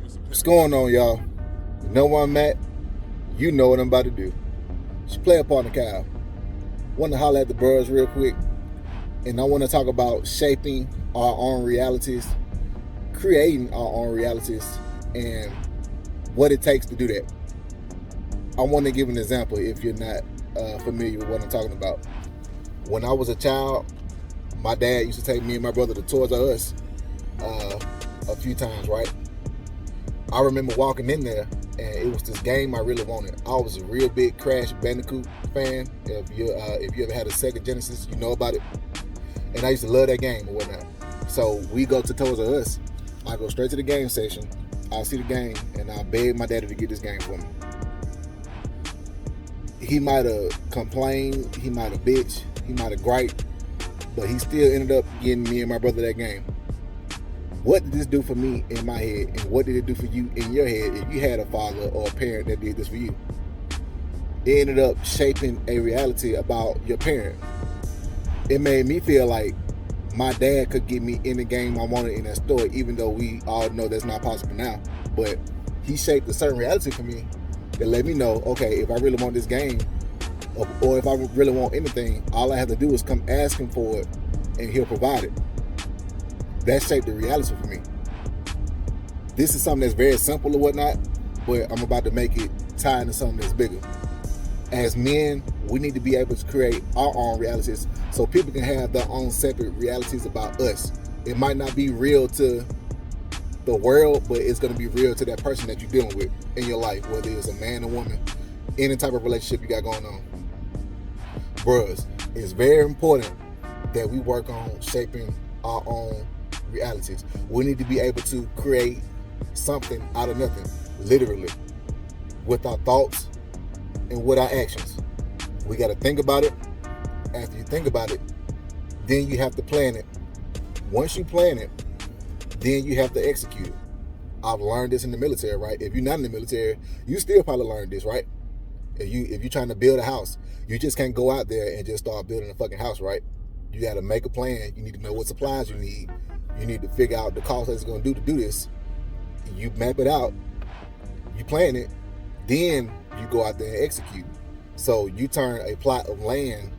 What's going on, y'all? You know where I'm at? You know what I'm about to do. Just play up on the cow. Want to holler at the bros real quick, and I want to talk about shaping our own realities, creating our own realities, and what it takes to do that. I want to give an example if you're not familiar with what I'm talking about. When I was a child, my dad used to take me and my brother to Toys R Us a few times, right? I remember walking in there, and it was this game I really wanted. I was a real big Crash Bandicoot fan. If you ever had a Sega Genesis, you know about it. And I used to love that game and whatnot. So we go to Toys R Us. I go straight to the game section. I see the game, and I beg my daddy to get this game for me. He might have complained, he might have bitched, he might have griped, but he still ended up getting me and my brother that game. What did this do for me in my head, and what did it do for you in your head if you had a father or a parent that did this for you? It ended up shaping a reality about your parent. It made me feel like my dad could get me in the game I wanted in that store, even though we all know that's not possible now. But he shaped a certain reality for me that let me know, okay, if I really want this game, or if I really want anything, all I have to do is come ask him for it, and he'll provide it. That shaped the reality for me. This is something that's very simple or whatnot, but I'm about to make it tie into something that's bigger. As men, we need to be able to create our own realities so people can have their own separate realities about us. It might not be real to the world, but it's going to be real to that person that you're dealing with in your life, whether it's a man or woman, any type of relationship you got going on. Bros, it's very important that we work on shaping our own realities. We need to be able to create something out of nothing, literally, with our thoughts and with our actions. We got to think about it. After you think about it, then you have to plan it. Once you plan it, then you have to execute it. I've learned this in the military, right? If you're not in the military, you still probably learned this, right? If you're trying to build a house, you just can't go out there and just start building a fucking house, right? You got to make a plan. You need to know what supplies you need. You need to figure out the cost that it's going to do this. You map it out. You plan it. Then you go out there and execute. So you turn a plot of land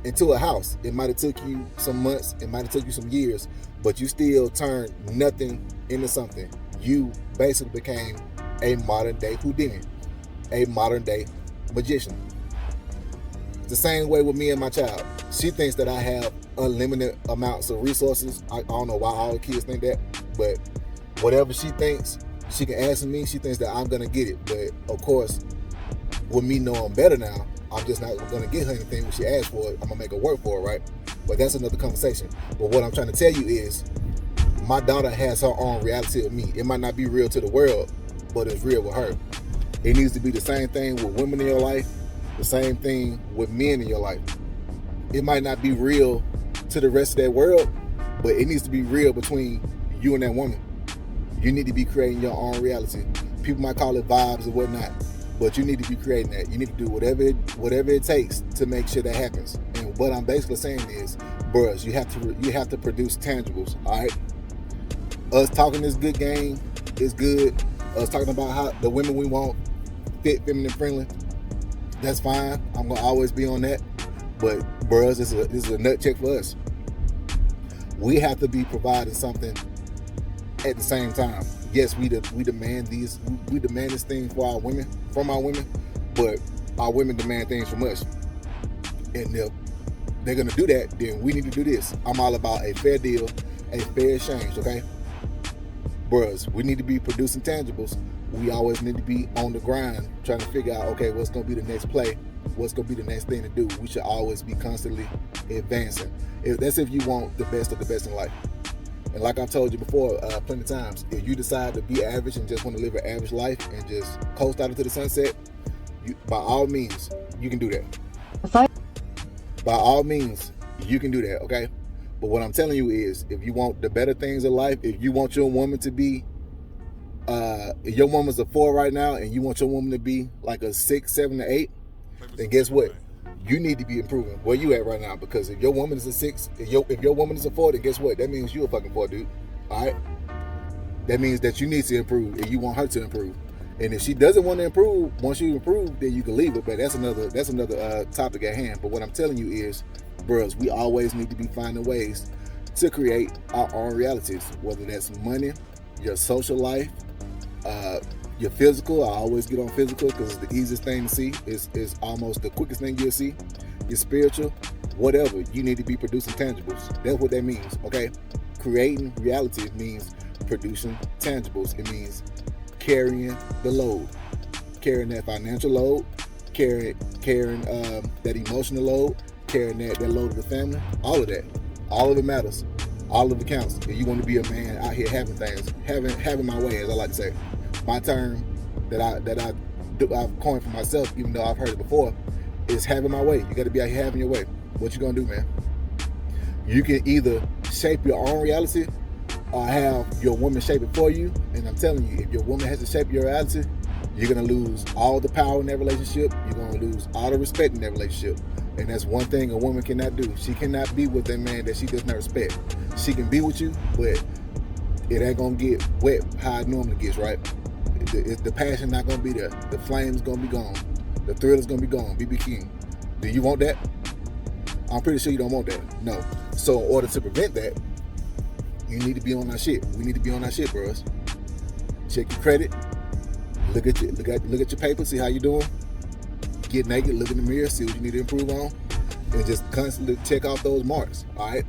into a house. It might have took you some months. It might have took you some years. But you still turned nothing into something. You basically became a modern day Houdini. A modern day magician. It's the same way with me and my child. She thinks that I have unlimited amounts of resources. I don't know why all kids think that, but whatever she thinks, she can ask me. She thinks that I'm gonna get it, but of course, with me knowing better now, I'm just not gonna get her anything when she asks for it. I'm gonna make her work for it, right? But that's another conversation. But what I'm trying to tell you is, my daughter has her own reality of me. It might not be real to the world, but it's real with her. It needs to be the same thing with women in your life, the same thing with men in your life. It might not be real to the rest of that world, but it needs to be real between you and that woman. You need to be creating your own reality. People might call it vibes or whatnot, but you need to be creating that. You need to do whatever it takes to make sure that happens. And what I'm basically saying is, bros, you have to produce tangibles, all right? Us talking this good game is good. Us talking about how the women we want, fit, feminine, friendly, that's fine. I'm gonna always be on that. But bros, this is a nut check for us. We have to be providing something at the same time. Yes, we demand this thing from our women, but our women demand things from us. And if they're gonna do that, then we need to do this. I'm all about a fair deal, a fair exchange, okay? Bros, we need to be producing tangibles. We always need to be on the grind, trying to figure out, okay, what's gonna be the next play? What's gonna be the next thing to do? We should always be constantly advancing. That's if you want the best of the best in life. And like I've told you before, plenty of times, if you decide to be average and just want to live an average life and just coast out into the sunset, by all means, you can do that. By all means, you can do that, okay? But what I'm telling you is, if you want the better things in life, if you want your woman to be, if your woman's a 4 right now and you want your woman to be like a 6, 7, or 8, then guess what? You need to be improving where you at right now, because if your woman is a 6, if your woman is a 4, then guess what? That means you a fucking 4, dude. All right. That means that you need to improve and you want her to improve. And if she doesn't want to improve, once you improve, then you can leave it. But that's another topic at hand. But what I'm telling you is, bros, we always need to be finding ways to create our own realities, whether that's money, your social life, your physical. I always get on physical because it's the easiest thing to see. It's almost the quickest thing you'll see. Your spiritual, whatever. You need to be producing tangibles. That's what that means, okay? Creating reality means producing tangibles. It means carrying the load, carrying that financial load, carrying that emotional load, carrying that load of the family. All of that, all of it matters, all of it counts. If you want to be a man out here having things, having my way, as I like to say, my term that I've coined for myself, even though I've heard it before, is having my way. You got to be out here having your way. What you gonna do, man? You can either shape your own reality or have your woman shape it for you. And I'm telling you, if your woman has to shape your reality, you're gonna lose all the power in that relationship. You're gonna lose all the respect in that relationship. And that's one thing a woman cannot do. She cannot be with a man that she does not respect. She can be with you, but it ain't gonna get wet how it normally gets, right? The passion not gonna be there. The flame's gonna be gone. The thrill is gonna be gone. BB King. Do you want that? I'm pretty sure you don't want that. No. So in order to prevent that, you need to be on our shit. We need to be on our shit, bros. Check your credit. Look at your paper. See how you doing. Get naked. Look in the mirror. See what you need to improve on, and just constantly check out those marks. All right.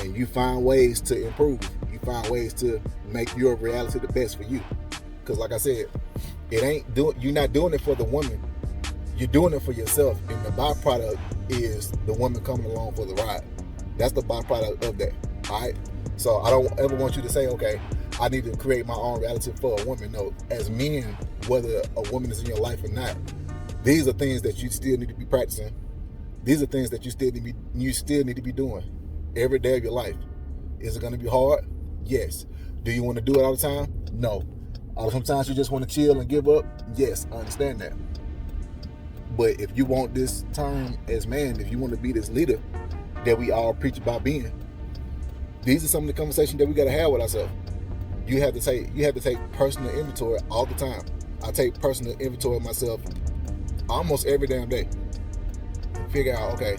And you find ways to improve. You find ways to make your reality the best for you. Because, like I said, you're not doing it for the woman. You're doing it for yourself, and the byproduct is the woman coming along for the ride. That's the byproduct of that. All right. So I don't ever want you to say, okay, I need to create my own reality for a woman. No, as men, whether a woman is in your life or not, these are things that you still need to be practicing. These are things that you still need to be doing every day of your life. Is it going to be hard? Yes. Do you want to do it all the time? No. Sometimes you just want to chill and give up? Yes, I understand that. But if you want this term as man, if you want to be this leader that we all preach about being, these are some of the conversations that we got to have with ourselves. You have to take personal inventory all the time. I take personal inventory of myself almost every damn day. Figure out, okay,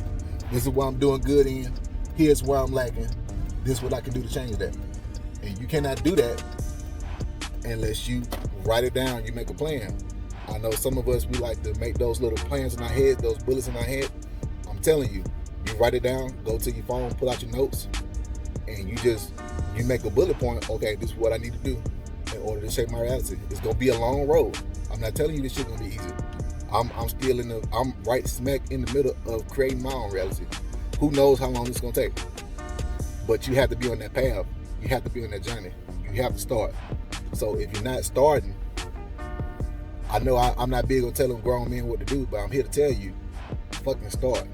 this is what I'm doing good in. Here's where I'm lacking. This is what I can do to change that. And you cannot do that unless you write it down. You make a plan. I know some of us, we like to make those little plans in our head, those bullets in our head. I'm telling you, you write it down, go to your phone, pull out your notes, and you make a bullet point. Okay, this is what I need to do in order to shape my reality. It's gonna be a long road. I'm not telling you this shit gonna be easy. I'm right smack in the middle of creating my own reality. Who knows how long it's gonna take? But you have to be on that path. You have to be on that journey. You have to start. So if you're not starting, I know I'm not big on telling grown men what to do, but I'm here to tell you, fucking start.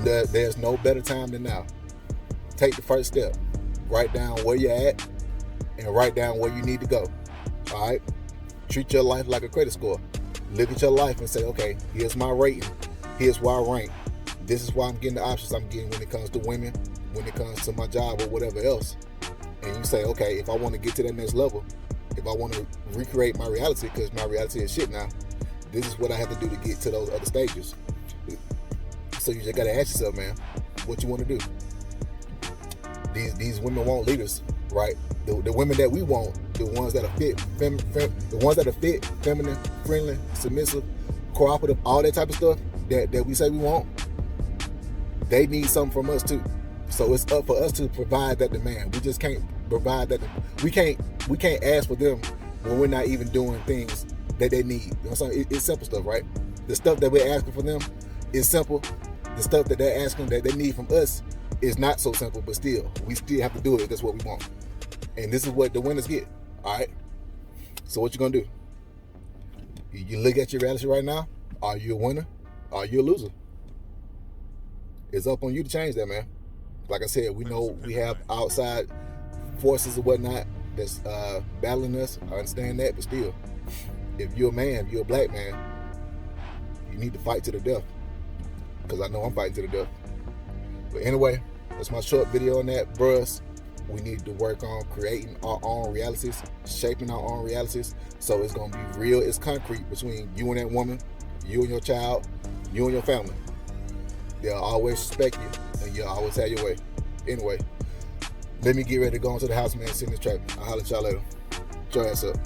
There's no better time than now. Take the first step. Write down where you're at and write down where you need to go. All right? Treat your life like a credit score. Look at your life and say, okay, here's my rating. Here's where I rank. This is why I'm getting the options I'm getting when it comes to women, when it comes to my job or whatever else. And you say, okay, if I want to get to that next level, if I want to recreate my reality, because my reality is shit now, this is what I have to do to get to those other stages. So you just got to ask yourself, man, what you want to do. These women want leaders, right? The women that we want, the ones that are fit, feminine, friendly, submissive, cooperative, all that type of stuff that we say we want, they need something from us too. So it's up for us to provide that demand. We just can't provide that. We can't ask for them when we're not even doing things that they need. You know what I'm saying? It's simple stuff, right? The stuff that we're asking for them is simple. The stuff that they're asking that they need from us is not so simple, but still, we still have to do it. That's what we want. And this is what the winners get. All right? So what you gonna do? You look at your reality right now. Are you a winner? Are you a loser? It's up on you to change that, man. Like I said, we know we have outside forces and whatnot that's battling us. I understand that, but still, if you're a man, if you're a black man, you need to fight to the death. Because I know I'm fighting to the death. But anyway, that's my short video on that, bruh. We need to work on creating our own realities, shaping our own realities. So it's gonna be real. It's concrete between you and that woman, you and your child, you and your family. They'll always respect you, and you'll always have your way. Anyway, let me get ready to go into the house, man. Sit in this trap. I'll holler at y'all later. Enjoy yourself.